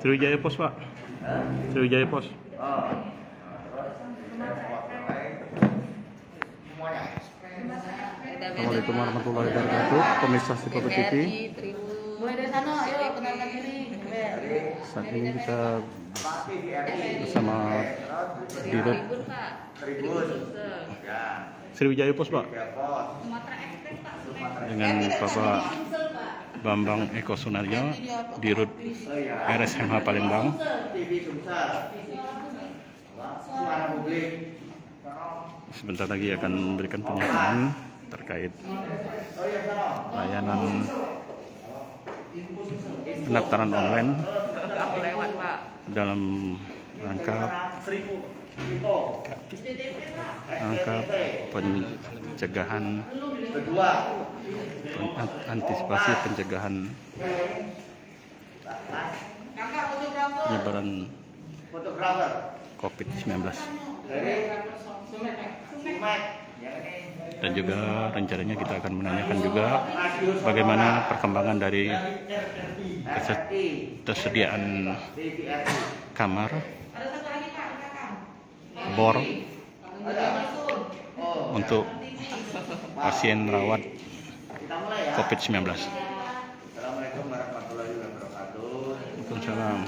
Sriwijaya Pos, Pak. Sriwijaya Pos. Assalamualaikum warahmatullahi wabarakatuh. Pemirsa Sipoto TV. Saat ini kita bersama Dirut Sriwijaya Pos, Pak. Dengan Bapak Bambang Eko Sunaryo, Dirut RSMH Palembang. Sebentar lagi akan memberikan pernyataan terkait layanan pendaftaran online dalam rangka pencegahan antisipasi pencegahan penyebaran COVID-19. Dan juga rencananya kita akan menanyakan juga bagaimana perkembangan dari ketersediaan kamar, bor untuk pasien rawat COVID-19. Assalamualaikum warahmatullahi wabarakatuh. Waalaikumsalam.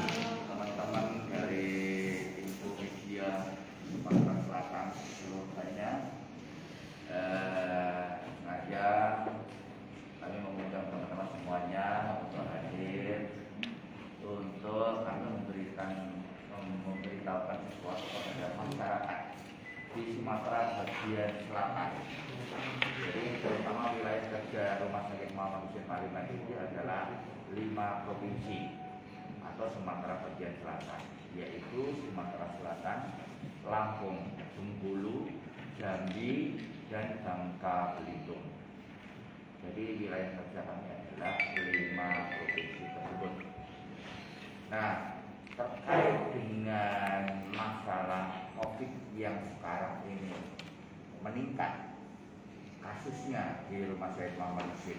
Teman-teman dari info media Sumatera Selatan seluruhnya, sengaja kami mengundang teman-teman semuanya untuk hadir untuk kami memberitahukan sesuatu kepada masyarakat di Sumatera bagian selatan. Jadi terutama wilayah kerja Rumah Sakit Muhammad Hussein Palembang itu adalah 5 provinsi atau Sumatera bagian selatan, yaitu Sumatera Selatan, Lampung, Bengkulu, Jambi, dan Bangka Belitung. Jadi wilayah kerja kami adalah 5 provinsi tersebut. Nah, terkait dengan masalah COVID yang sekarang ini meningkat kasusnya di Rumah Sakit Muhammad Hussein,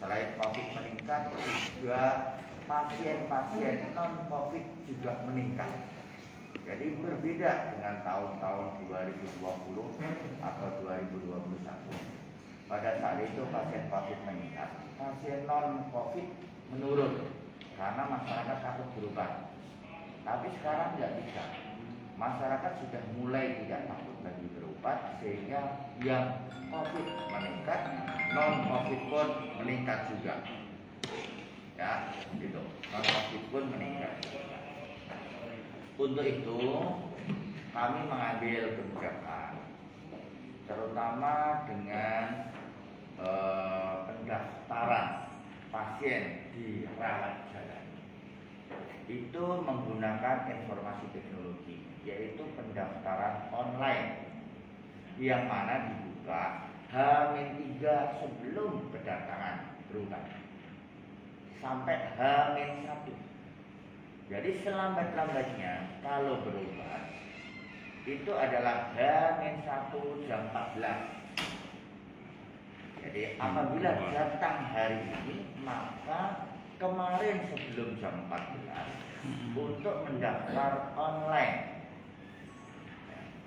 selain COVID meningkat, juga pasien-pasien non-COVID juga meningkat. Jadi berbeda dengan tahun-tahun 2020 atau 2021. Pada saat itu pasien COVID meningkat, pasien non-COVID menurun karena masyarakat takut berobat. Tapi sekarang nggak bisa. Masyarakat sudah mulai tidak takut lagi berobat, sehingga yang COVID meningkat, non-COVID pun meningkat juga. Ya, gitu. Non-COVID pun meningkat. Untuk itu, kami mengambil kebijakan, terutama dengan pendaftaran pasien di rawat jalan. Itu menggunakan informasi teknologi, yaitu pendaftaran online yang mana dibuka H-3 sebelum kedatangan berobat sampai H-1. Jadi selambat-lambatnya kalau berobat itu adalah H-1 jam 14. Jadi apabila datang hari ini, maka kemarin sebelum jam 14 untuk mendaftar online.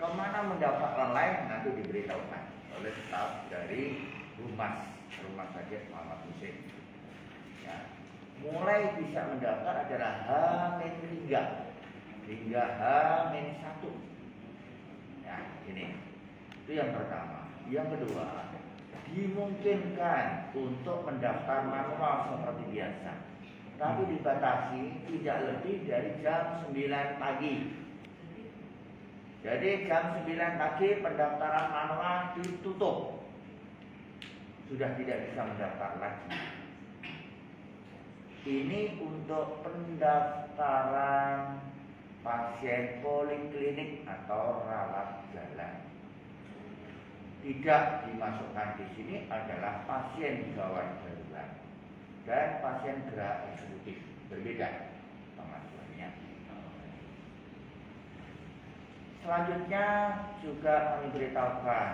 Kemana mendaftar online nanti diberitahukan oleh staf dari Rumah Sakit Muhammad Hussein. Ya. Mulai bisa mendaftar adalah H-3 hingga H-1. Ya, ini. Itu yang pertama. Yang kedua, dimungkinkan untuk mendaftar manual seperti biasa, tapi dibatasi tidak lebih dari jam 9 pagi. Jadi jam 9 pagi pendaftaran manual ditutup, sudah tidak bisa mendaftar lagi. Ini untuk pendaftaran pasien poliklinik atau rawat jalan. Tidak dimasukkan di sini adalah pasien gawat darurat dan pasien gerak eksekutif, berbeda pengaturannya. Selanjutnya juga kami beritahukan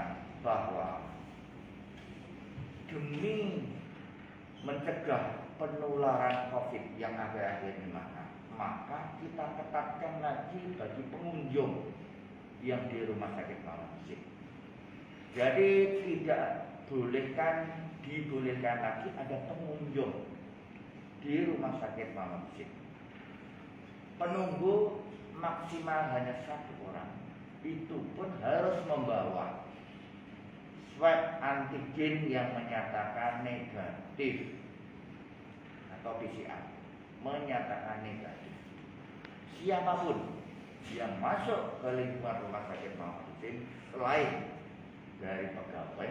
bahwa demi mencegah penularan COVID yang akhir-akhir ini, maka maka kita ketatkan lagi bagi pengunjung yang di Rumah Sakit Muhammad Husin. Jadi dibolehkan lagi ada pengunjung di Rumah Sakit Muhammad Husin. Penunggu maksimal hanya 1 orang. Itu pun harus membawa swab antigen yang menyatakan negatif atau PCR menyatakan negatif. Siapapun yang masuk ke lingkungan Rumah Sakit Muhammad Husin selain dari pegawai,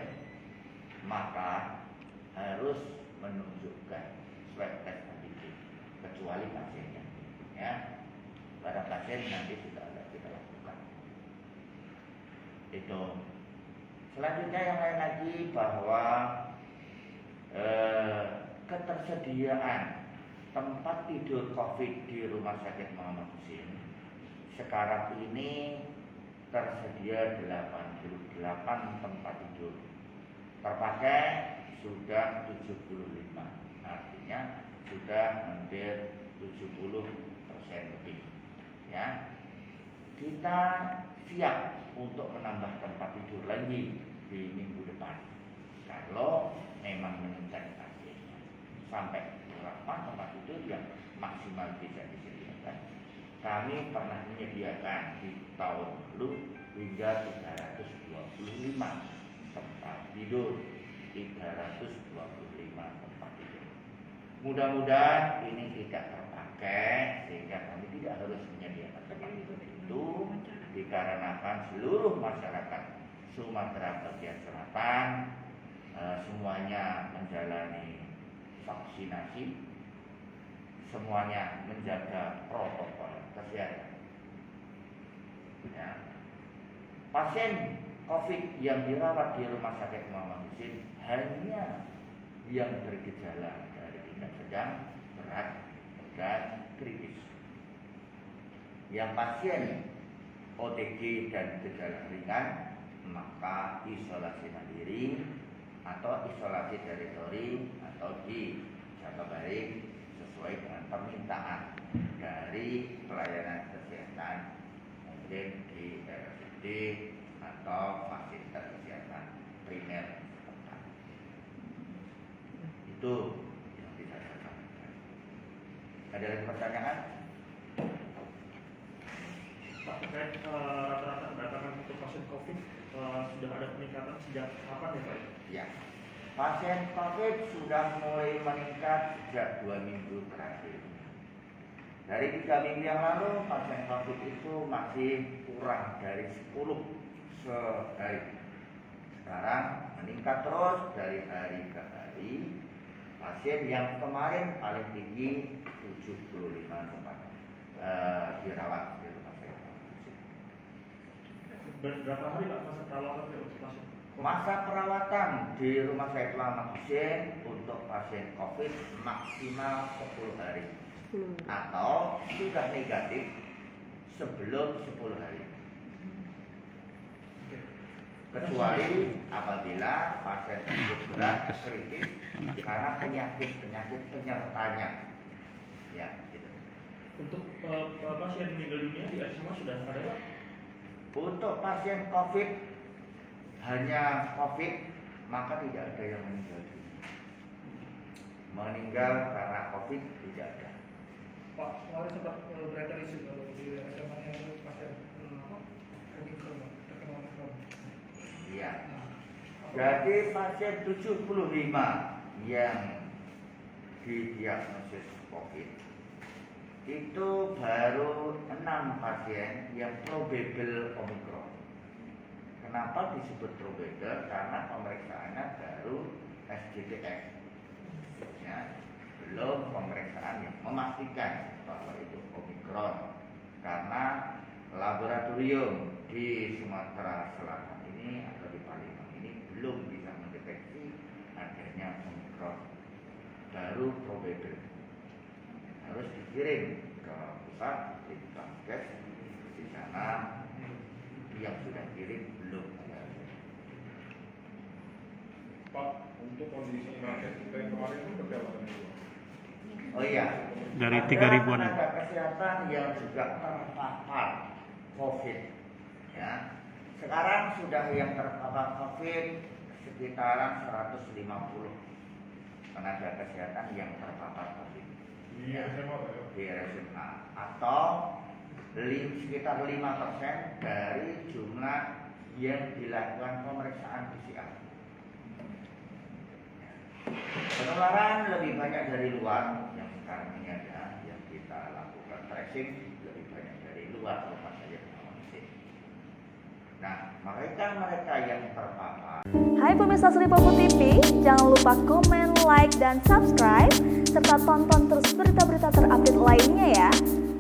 maka harus menunjukkan swab test antigen kecuali pasiennya. Ya, pada pasien nanti sudah ada kita lakukan. Itu. Selanjutnya yang lain lagi bahwa ketersediaan tempat tidur COVID di Rumah Sakit Muhammad Husin sekarang ini tersedia 88 tempat tidur. Terpakai sudah 75, artinya sudah hampir 70% lebih. Ya, kita siap untuk menambah tempat tidur lagi di minggu depan. Kalau memang meningkat pasiennya sampai berapa tempat tidur yang maksimal bisa disediakan. Kami pernah menyediakan di tahun lalu hingga 325 tempat tidur. 325 tempat tidur. Mudah-mudahan ini tidak terpakai sehingga kami tidak harus menyediakan tempat tidur itu, dikarenakan seluruh masyarakat Sumatera bagian selatan semuanya menjalani vaksinasi, semuanya menjaga protokol kesehatan. Ya. Pasien COVID yang dirawat di Rumah Sakit Muhammad Husin hanya yang bergejala dari tingkat sedang, berat, dan kritis. Yang pasien OTG dan gejala ringan, maka isolasi mandiri atau isolasi teritori atau di Jakabaring sesuai dengan permintaan dari pelayanan kesehatan, mungkin di RSUD atau fasilitas kesehatan primer. Itu yang bisa saya sampaikan. Ada lagi pertanyaan? Pak, terkait rata-rata kedatangan untuk pasien COVID sudah ada peningkatan sejak kapan ya Pak? Ya, pasien COVID sudah mulai meningkat sejak 2 minggu terakhir. Dari 3 minggu yang lalu pasien COVID itu masih kurang dari 10 sehari. Sekarang meningkat terus dari hari ke hari. Pasien yang kemarin paling tinggi 75 tempat dirawat di rumah sakit. Berapa hari Pak masa perawatan untuk pasien? Masa perawatan di Rumah Sakit Muhammad Husin untuk pasien COVID maksimal 10 hari atau sudah negatif sebelum 10 hari. Kecuali apabila pasien tersebut berat kritis karena penyakit penyertanya. Ya, gitu. Untuk pasien meninggal dunia di RSUD sudah ada Pak? Untuk pasien COVID hanya COVID, maka tidak ada yang meninggal dunia. Meninggal karena COVID tidak ada. Pak, kemarin sempat beredar isu kalau di SMA yang pasien Omikron, terkena Omikron. Iya. Jadi pasien 75 yang didiagnosis COVID itu baru 6 pasien yang probable Omikron. Kenapa disebut probable? Karena pemeriksaannya baru SGTF, ya, belum pemeriksaan yang memastikan bahwa itu Omikron. Karena laboratorium di Sumatera Selatan ini atau di Palembang ini belum bisa mendeteksi adanya Omikron, baru probable. Harus dikirim ke pusat Litbangkes, di sana yang sudah kirim belum ada. Pak, untuk kondisi pasien kita yang kemarin itu berapa Oh iya. Dari Ada 3.000-an. tenaga kesehatan yang juga terpapar COVID. Ya. Sekarang sudah yang terpapar COVID sekitaran 150 tenaga kesehatan yang terpapar COVID. Di RSUMA. Atau sekitar 5% dari jumlah yang dilakukan pemeriksaan PCR. Penularan lebih banyak dari luar yang sekarang ini ada, yang kita lakukan tracing lebih banyak dari luar rumah saja mengawasi. Nah, mereka yang terpapar. Hai pemirsa Sri Popo TV, jangan lupa komen, like, dan subscribe serta tonton terus berita-berita terupdate lainnya ya.